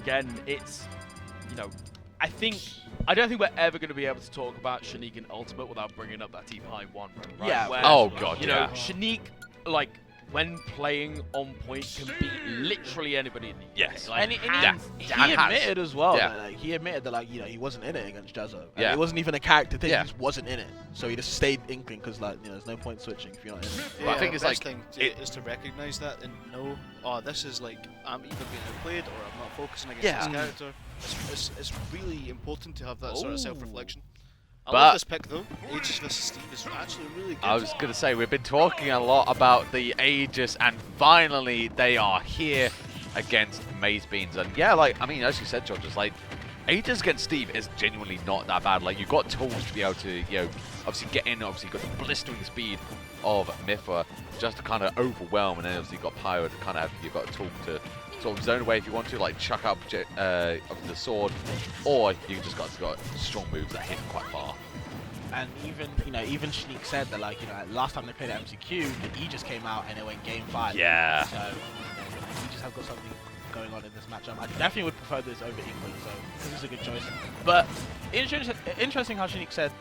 again, it's, you know, I don't think we're ever going to be able to talk about Shaneak in Ultimate without bringing up that Team High 1 run, right? Yeah. Where, Oh god, you yeah. know, Shaneak, like, when playing on point, can beat literally anybody in the Yes. Like, And he hands Yeah. down. he admitted as well Yeah. that like, he admitted that like he wasn't in it against Jezzo. Yeah. It wasn't even a character thing. Yeah. He just wasn't in it. So he just stayed Inkling because like there's no point switching if you're not in it. But I think it's best like thing is to recognize that and know, oh, this is like I'm either being outplayed or I'm not focusing against Yeah. this character. It's really important to have that sort of self-reflection. I But- love this pick though. Aegis vs Steve is actually really good. I was going to say, we've been talking a lot about the Aegis, and finally they are here against MazeBeans. And yeah, like, I mean, as you said, George, it's like, Aegis against Steve is genuinely not that bad. Like, you've got tools to be able to, you know, obviously get in, obviously you've got the blistering speed of Mythra just to kind of overwhelm, and then obviously you've got Pyra to kind of have, you've got a tool to sort of zone away if you want to, like chuck up the sword, or you just got strong moves that hit quite far. And even Shaneak said that like last time they played at MCQ, the Aegis came out and it went game 5. Yeah. So Aegis have got something going on in this matchup. I definitely would prefer this over England, so this is a good choice. But interesting how Shaneak said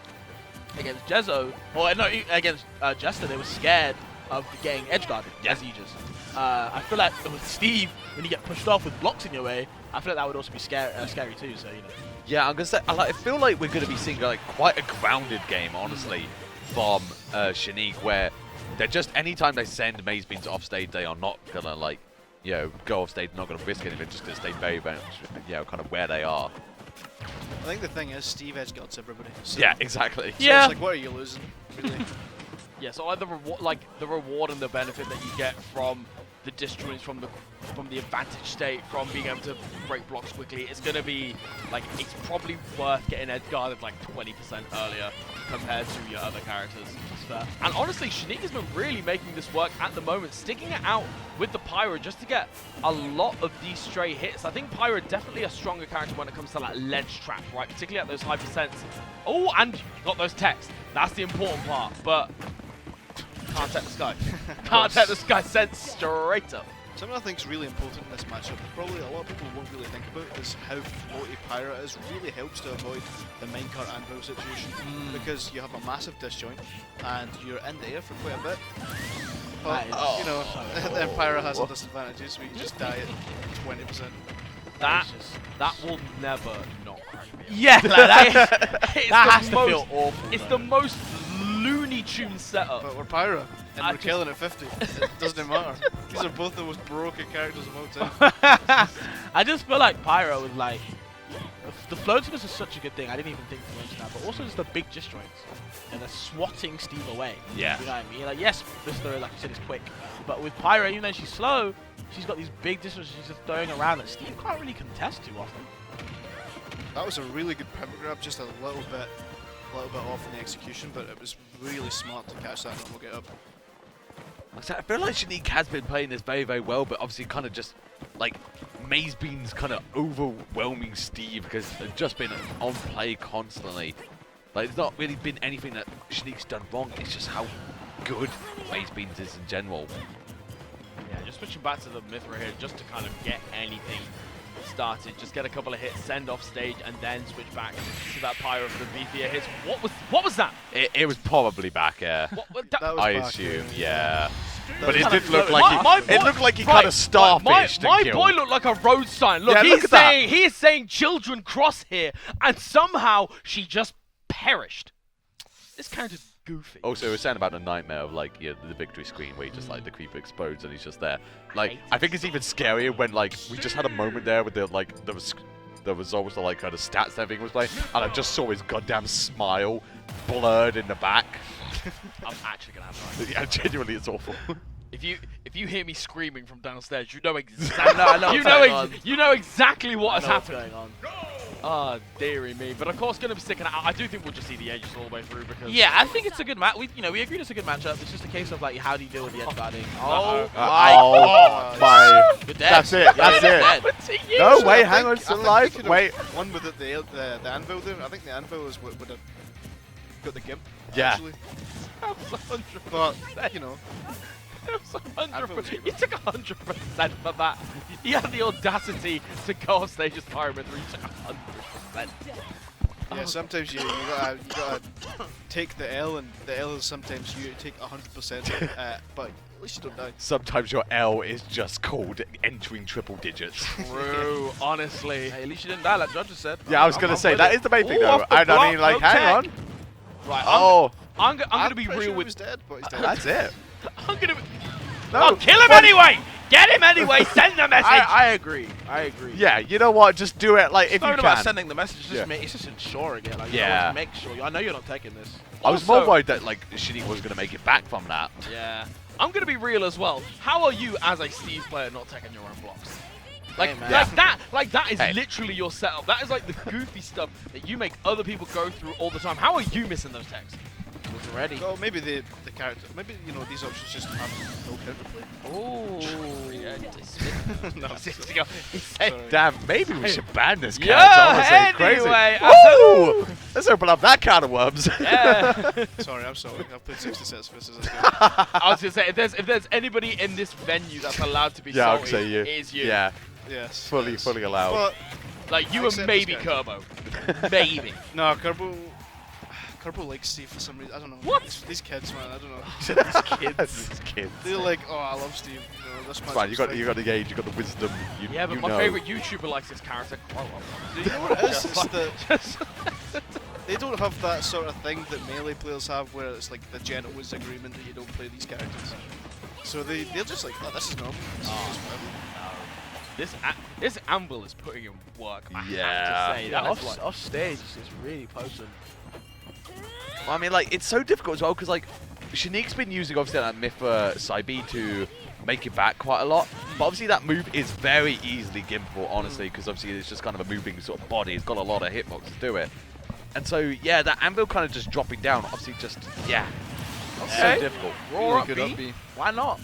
against Jezzo, or no, against Jester, they were scared of getting edge guarded as Aegis. I feel like with Steve, when you get pushed off with blocks in your way, I feel like that would also be scary too. So Yeah, I'm gonna say I feel like we're gonna be seeing like quite a grounded game, honestly, from Shaneak, where they're just anytime they send MazeBeans off stage, they are not gonna like, you know, go off stage, not gonna risk anything, just gonna stay very, very, you know, kind of where they are. I think the thing is Steve edge guards everybody. So, Yeah, exactly. so Yeah. it's like, what are you losing? Really? Yeah, so like the reward and the benefit that you get from the disjoints, from the advantage state, from being able to break blocks quickly, it's gonna be like, it's probably worth getting edge guarded like 20% earlier compared to your other characters. And honestly, Shaneak has been really making this work at the moment, sticking it out with the Pyra just to get a lot of these stray hits. I think Pyra definitely a stronger character when it comes to like ledge trap, right? Particularly at those high percents. Oh, and you got those techs. That's the important part, but can't take the sky. Can't take the sky sent straight up. Something I think is really important in this matchup, that probably a lot of people won't really think about, is how floaty Pyra is. Really helps to avoid the minecart anvil situation, because you have a massive disjoint and you're in the air for quite a bit. But, you know, then Pyra has some disadvantages, where you just die at 20%. That will never not crack me. yeah, That has to feel awful. It's the most Looney Tunes setup. But we're Pyra, and I we're just- killing at 50. It doesn't matter. These are both the most broken characters of all time. I just feel like Pyro was like, the floatiness is such a good thing. I didn't even think to mention that, but also just the big disjoints and the swatting Steve away. Yeah. You know what I mean? Like, yes, Mythra, like you said, is quick, but with Pyro, even though she's slow, she's got these big disjoints she's just throwing around that Steve can't really contest too often. That was a really good pivot grab, just a little bit off in the execution, but it was really smart to catch that and we'll get up. I feel like Shaneak has been playing this very, very well, but obviously kind of just like MazeBeans kind of overwhelming Steve, because they've just been on play constantly. Like, there's not really been anything that Shaneak's done wrong. It's just how good MazeBeans is in general. Yeah, just switching back to the Mythra here, just to kind of get anything started, just get a couple of hits, send off stage, and then switch back to that Pyro for the V3 hits. What was that? It was probably back air. What That was I back, assume, yeah. yeah. But it kind did of look floated. like My it boy- looked like he right, kind of starfished My and boy killed. looked like a road sign. Look, Yeah, he's look at that. saying he is saying children cross here, and somehow she just perished. This character's goofy. Also, we're saying about the nightmare of like, yeah, the victory screen where he just like the creeper explodes and he's just there. Like, I think it's even scarier when like we just had a moment there with the like the results of like kind of stats and everything was playing, and I just saw his goddamn smile blurred in the back. I'm actually gonna have to. Yeah, genuinely, it's awful. If you hear me screaming from downstairs, you know exactly. I know you know exactly what has I know what's happened. going on. Ah, dearie me. But of course, going to be sticking out. I do think we'll just see the edges all the way through because. Yeah, I think it's a good match. We agreed it's a good matchup. It's just a case of like, how do you deal with the edge guarding? Uh-oh. Oh my! You're dead. That's it. That's You're it. dead. No, So wait, I hang think- on, it's I think alive. he could've Wait. won with the anvil there. I think the anvil is what would have got the gimp. Yeah. Actually. But you know, You took 100% for that. You had the audacity to go off stage as Pyra. You took 100%. Yeah, sometimes you gotta take the L, and the L is sometimes you take 100%, but at least you don't die. Sometimes your L is just called entering triple digits. True, honestly. Hey, at least you didn't die like Judge just said. Yeah, I was gonna say that is the main thing Ooh, though. off the And I mean, block, like, no hang tech. on. Right, Oh, I'm gonna be pretty real sure he with. was dead, but he's dead. that's it. I'm gonna be. No, Oh, kill him what- anyway! Get him anyway! Send the message! I agree. I agree. Yeah, you know what? Just do it like if It's not you even about can. sending the message. It's just, Yeah. it's just ensuring it. Like, Yeah. you make sure. I know you're not taking this. I was more Also- worried that like Shaneak was gonna make it back from that. Yeah. I'm gonna be real as well. How are you as a Steve player not taking your own blocks? Like, Hey, man. like that is Hey. literally your setup. That is like the goofy stuff that you make other people go through all the time. How are you missing those tags? It's ready. Well, maybe the character, maybe these options just have no counterplay. Oh, yeah. No, He said, sorry. Damn, maybe we should ban this character. yeah, Honestly, anyway. crazy. Woo! Let's open up that can of worms. Yeah. Sorry, I'm sorry. I've played 60 sets of this. I was gonna say if there's anybody in this venue that's allowed to be Yeah, I would salty, say you. it is you. Yeah, Yes. fully, yes. fully allowed. But Like you I and accept maybe this guy. Kerbo. Maybe. no, Kerbo likes Steve for some reason. I don't know. What? These kids, man. I don't know. These kids. They're like, oh, I love Steve. This It's fine. You got the age. You got the wisdom. You, Yeah, but you my know. favorite YouTuber likes this character. Grow up. Do you know what it is? It's that Just- they don't have that sort of thing that Melee players have, where it's like the gentleman's agreement that you don't play these characters. So they're just like, oh, this is normal. This is just whatever. This Anvil is putting in work. I Yeah. have to say Yeah, that is like, off stage, it's really potent. Well, I mean, like, it's so difficult as well because, like, Shaneak's been using obviously that Mythra side B to make it back quite a lot. But obviously that move is very easily gimpable, honestly, because obviously it's just kind of a moving sort of body. It's got a lot of hitbox to do it. And so, yeah, that Anvil kind of just dropping down, obviously just, yeah. Okay. So difficult. Roar up Good B. up B. Why not?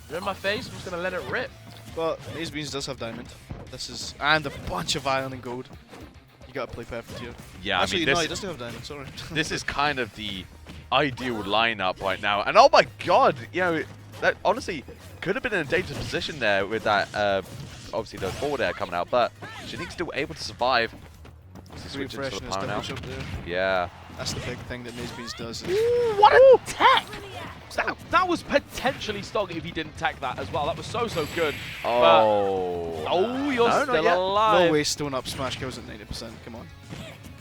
You're in my face. I'm just gonna let it rip. But MazeBeans does have diamond. This is and a bunch of iron and gold. You gotta play perfect here. Yeah, Actually, I mean, no, he this, doesn't have diamond. Sorry. this is kind of the ideal lineup right now. And oh my god, you know, that honestly could have been in a dangerous position there with that, obviously the forward air coming out, but Shaneak's still able to survive. Switch into the Refreshing his power now. damage up there. Yeah. That's the big thing that MazeBeans does. Is ooh, what a tech! That was potentially Stog if he didn't tech that as well. That was so good. Oh. Oh, you're No, not still yet. alive. no way stone up smash kills at 90%. Come on.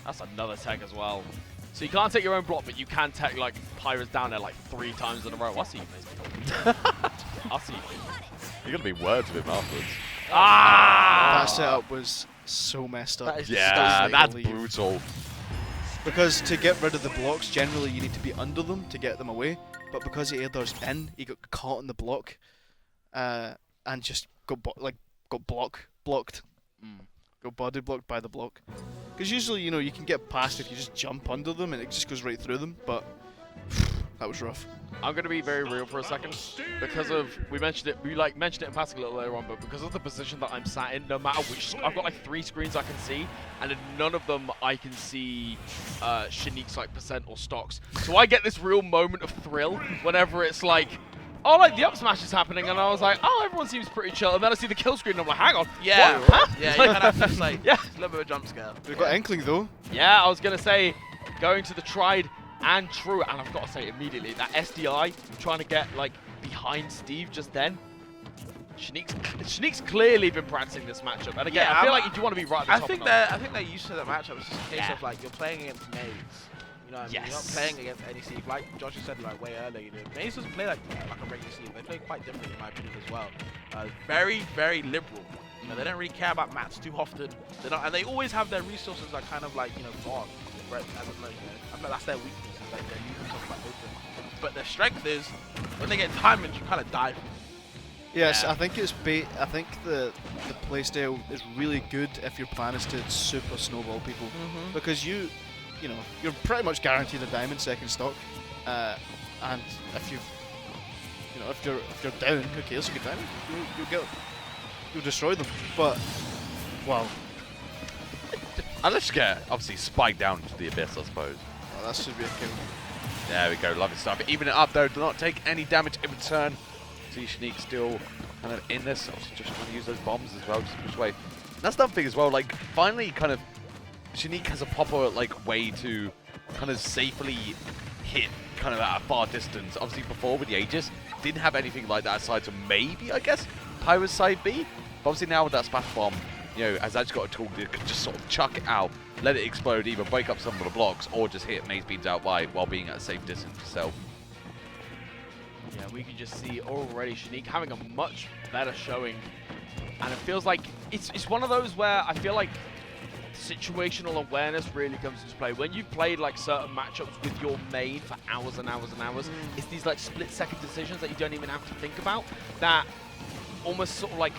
That's another tech as well. So you can't take your own block, but you can tech like Pyra's down there like 3 times in a row. I see you, mate. I see you. You're gonna be words with him afterwards. Ah! That setup was so messed up. That is Yeah, disgusting. that's Leave. brutal. Because to get rid of the blocks, generally you need to be under them to get them away. But because he airdars in, he got caught in the block, and just got blocked. Got body blocked by the block. Because usually, you know, you can get past if you just jump under them and it just goes right through them. But that was rough. I'm gonna be very real for a second because of we mentioned it in passing a little later on, but because of the position that I'm sat in, no matter which I've got like 3 screens I can see, and in none of them I can see Shaneak's like percent or stocks. So I get this real moment of thrill whenever it's like, oh, like the up smash is happening, and I was like, oh, everyone seems pretty chill, and then I see the kill screen, and I'm like, hang on, Yeah. what? Huh? Yeah, It's you like- kind of have to like, yeah. a little bit of a jump scare. We've got Inkling though. Yeah, I was gonna say going to the tried and true, and I've got to say immediately that SDI trying to get like behind Steve just then. Shaneak's clearly been practicing this matchup, and again, Yeah, I feel I'm- like you want to be right at the I top. think of the they're used to the matchup. It's just a case Yeah. of like you're playing against Maze. You know what I mean? You're not Yes. playing against any Steve. Like Josh has said like way earlier, you know, Maze doesn't play like a regular Steve. They play quite different in my opinion as well. Very, very liberal. You know, they don't really care about mats too often. They're not, and they always have their resources that kind of like, you know, gone. Whereas, I don't know, you know, I feel like that's their weakness. Is like they leave themselves quite open. But their strength is when they get diamonds, you kind of die. Yes, Yeah. I think it's I think the playstyle is really good if your plan is to super snowball people, because you know, you're pretty much guaranteed a diamond second stock, and if you're down, who cares? You get diamond, you'll destroy them. But wow, Unless you get obviously spiked down to the abyss, I suppose. that should be a kill. There we go, lovely stuff. Even it up though, do not take any damage in return. See Shaneak still kind of in this, obviously just trying to use those bombs as well, just push away. And that's another thing as well, like finally kind of Shaneak has a proper like way to kind of safely hit kind of at a far distance. Obviously before with the Aegis, didn't have anything like that aside to maybe, I guess, Pyra's side B. But obviously now with that splash bomb, you know, has actually got a tool that can just sort of chuck it out, let it explode, either break up some of the blocks or just hit MazeBeans out wide while being at a safe distance itself. Yeah, we can just see already Shaneak having a much better showing. And it feels like it's one of those where I feel like situational awareness really comes into play. When you've played like certain matchups with your main for hours and hours and hours, it's these like split-second decisions that you don't even have to think about that almost sort of like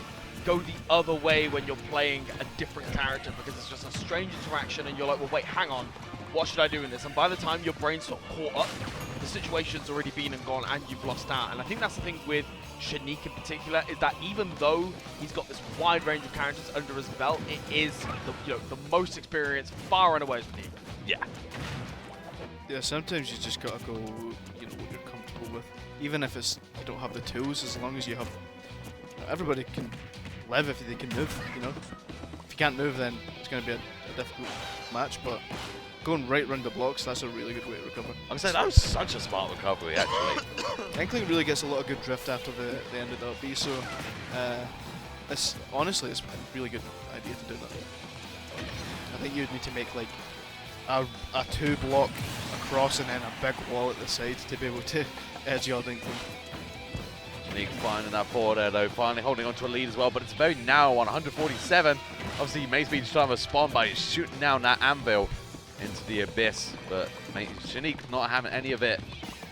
go the other way when you're playing a different character, because it's just a strange interaction and you're like, well, wait, hang on, what should I do in this? And by the time your brain's sort of caught up, the situation's already been and gone and you've lost out. And I think that's the thing with Shaneak in particular, is that even though he's got this wide range of characters under his belt, it is the most experienced far and away as Shaneak. Yeah. Yeah, sometimes you just gotta go, you know, what you're comfortable with. Even if it's you don't have the tools, as long as you have, everybody can live if they can move, you know. If you can't move, then it's going to be a difficult match, but going right round the blocks, that's a really good way to recover. I'm saying that was such a smart recovery, actually. Inkling really gets a lot of good drift after the end of the up B, so honestly, it's a really good idea to do that. I think you'd need to make like a 2-block across and then a big wall at the side to be able to edge your Inkling. Shaneak finding that forward air though, finally holding on to a lead as well, but it's a very narrow one, 147. Obviously, MazeBeans trying to respond by shooting down that anvil into the abyss, but Shaneak not having any of it.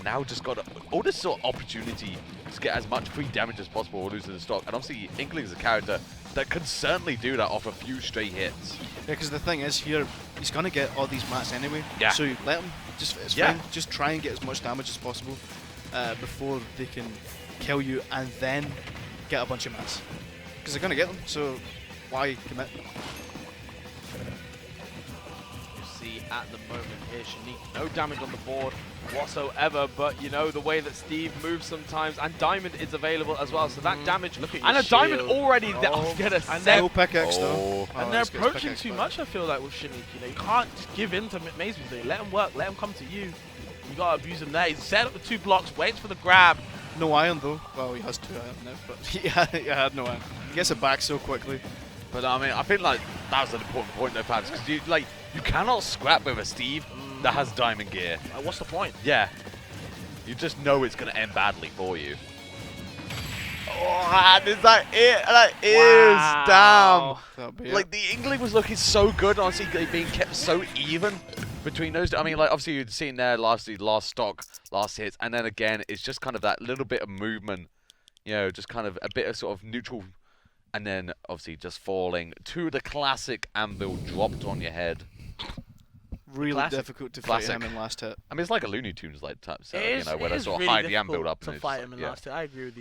Now just got all this sort of opportunity to get as much free damage as possible while losing the stock. And obviously, Inkling is a character that can certainly do that off a few straight hits. Yeah, because the thing is here, he's going to get all these mats anyway. Yeah. So let him, it's fine. Just try and get as much damage as possible before they can kill you and then get a bunch of mats. Because they're going to get them, so why commit? You see at the moment here, Shaneak, no damage on the board whatsoever, but you know, the way that Steve moves sometimes, and Diamond is available as well, so that damage, and a Diamond already, I was gonna say. No pickaxe though. And they're approaching too much, I feel like, with Shaneak. You know, you can't just give in to MazeBeans. Let him work, let him come to you. You gotta abuse him there. He's set up the 2 blocks, waits for the grab. No iron though. Well, he has 2 iron now, but he had no iron. He gets it back so quickly. But I mean, I think like that was an important point though, fans, because you cannot scrap with a Steve that has diamond gear. What's the point? Yeah, you just know it's gonna end badly for you. Oh, and is that it? That is damn. Like the Inkling was looking so good, honestly, being kept so even between those two. I mean, like obviously you'd seen there last stock, last hits, and then again it's just kind of that little bit of movement, you know, just kind of a bit of sort of neutral, and then obviously just falling to the classic anvil dropped on your head. Really difficult to fight him in last hit. I mean, it's like a Looney Tunes like type setup, you know, where they sort of hide the anvil up. To fight him in last hit. I agree with you.